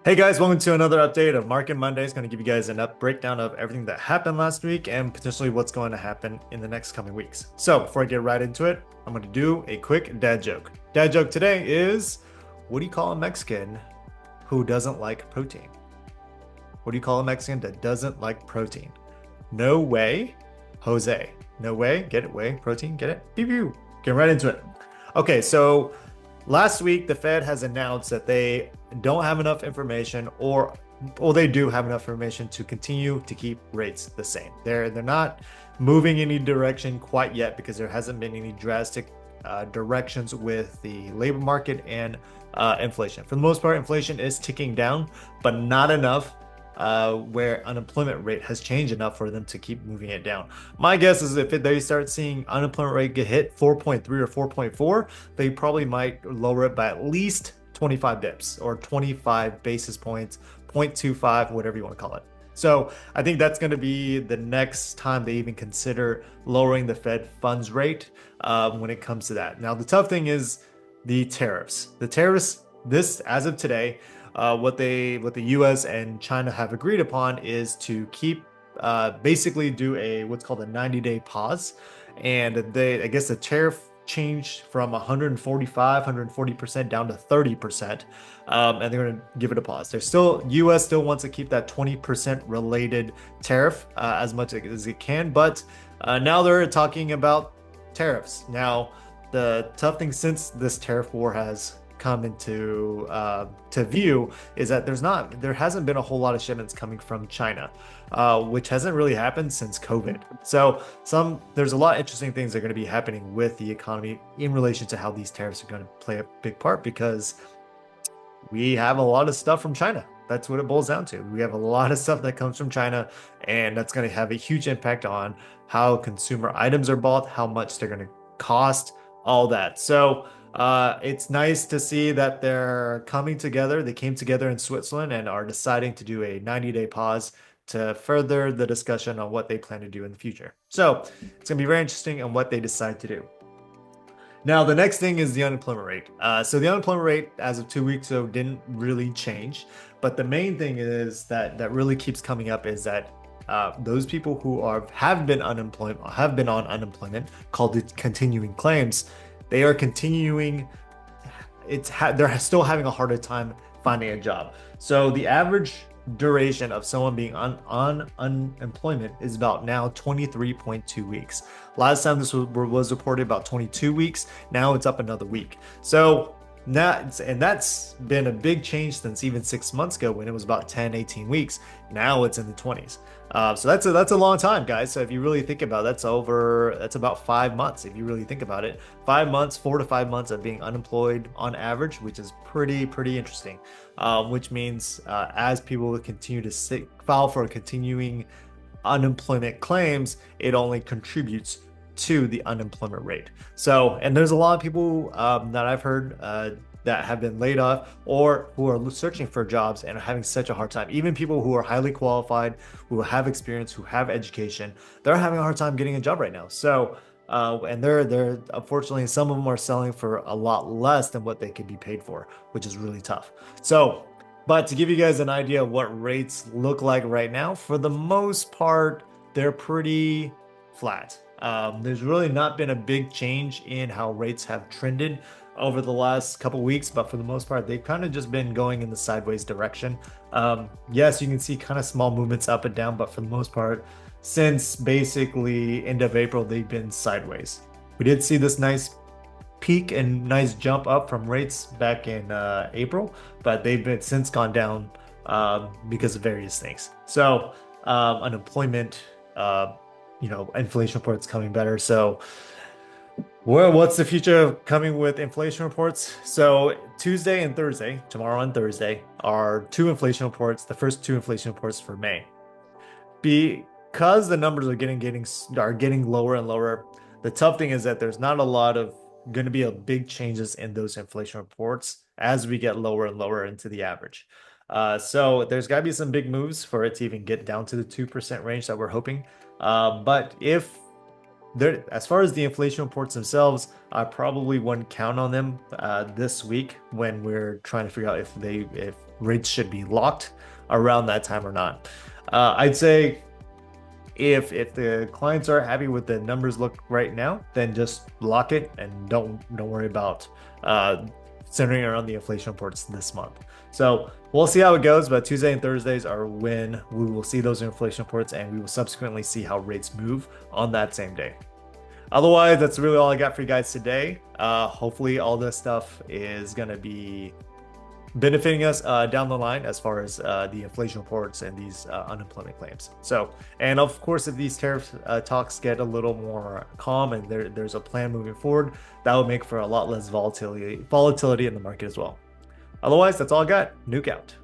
Hey guys, welcome to another update of Market Monday. It's going to give you guys an up breakdown of everything that happened last week and potentially what's going to happen in the next coming weeks. So before I get right into it, I'm going to do a quick dad joke. Dad joke today is, what do you call a Mexican who doesn't like protein? What do you call a Mexican that doesn't like protein? No way, Jose. No way, get it, way, protein, get it? Pew pew. Get right into it. Okay, so last week the Fed has announced that they don't have enough information or they do have enough information to continue to keep rates the same. They're not moving any direction quite yet because there hasn't been any drastic directions with the labor market and inflation. For the most part, inflation is ticking down, but not enough where unemployment rate has changed enough for them to keep moving it down. My guess is if they start seeing unemployment rate get hit 4.3 or 4.4, they probably might lower it by at least 25 bips or 25 basis points, 0.25, whatever you want to call it. So I think that's going to be the next time they even consider lowering the Fed funds rate when it comes to that. Now, the tough thing is the tariffs. The tariffs, this as of today, what the U.S. and China have agreed upon is to keep basically do a what's called a 90-day pause, and I guess the tariff changed from 140% down to 30%, and they're going to give it a pause. There's still U.S. still wants to keep that 20% related tariff as much as it can, but now they're talking about tariffs. Now, the tough thing since this tariff war has come into to view is that there hasn't been a whole lot of shipments coming from China, which hasn't really happened since COVID. So there's a lot of interesting things that are going to be happening with the economy in relation to how these tariffs are going to play a big part because we have a lot of stuff from China. That's what it boils down to. We have a lot of stuff that comes from China, and that's going to have a huge impact on how consumer items are bought, how much they're going to cost, all that. So it's nice to see that they're coming together. They came together in Switzerland and are deciding to do a 90-day pause to further the discussion on what they plan to do in the future. So it's going to be very interesting on what they decide to do. Now, the next thing is the unemployment rate. So the unemployment rate as of 2 weeks ago didn't really change, but the main thing is that really keeps coming up is that those people who have been unemployed have been on unemployment called the continuing claims. They are continuing. They're still having a harder time finding a job. So the average duration of someone being on unemployment is about now 23.2 weeks. Last time this was reported about 22 weeks. Now it's up another week. So that's been a big change since even 6 months ago when it was about 10, 18 weeks. Now it's in the 20s. So that's a long time, guys. So if you really think about it, that's about 5 months. If you really think about it, 5 months, 4 to 5 months of being unemployed on average, which is pretty interesting. Which means as people continue to file for continuing unemployment claims, it only contributes to the unemployment rate. So, and there's a lot of people that I've heard that have been laid off or who are searching for jobs and are having such a hard time. Even people who are highly qualified, who have experience, who have education, they're having a hard time getting a job right now. So, and they're unfortunately some of them are selling for a lot less than what they could be paid for, which is really tough. So, but to give you guys an idea of what rates look like right now, for the most part, they're pretty flat. There's really not been a big change in how rates have trended over the last couple weeks, but for the most part, they've kind of just been going in the sideways direction. Yes, you can see kind of small movements up and down, but for the most part, since basically end of April, they've been sideways. We did see this nice peak and nice jump up from rates back in April, but they've been since gone down because of various things. So unemployment, inflation reports coming better. So what's the future coming with inflation reports? So Tuesday and Thursday, tomorrow and Thursday, are two inflation reports, the first two inflation reports for May. Because the numbers are getting lower and lower, the tough thing is that there's not a lot of going to be a big changes in those inflation reports as we get lower and lower into the average. So there's got to be some big moves for it to even get down to the 2% range that we're hoping. But if there, as far as the inflation reports themselves, I probably wouldn't count on them this week when we're trying to figure out if rates should be locked around that time or not. I'd say if the clients are happy with the numbers look right now, then just lock it and don't worry about centering around the inflation reports this month. So we'll see how it goes, but Tuesday and Thursdays are when we will see those inflation reports, and we will subsequently see how rates move on that same day. Otherwise, that's really all I got for you guys today. Hopefully all this stuff is going to be benefiting us down the line as far as the inflation reports and these unemployment claims. So, and of course, if these tariff talks get a little more calm and there's a plan moving forward, that would make for a lot less volatility in the market as well. Otherwise, that's all I got. Nuke out.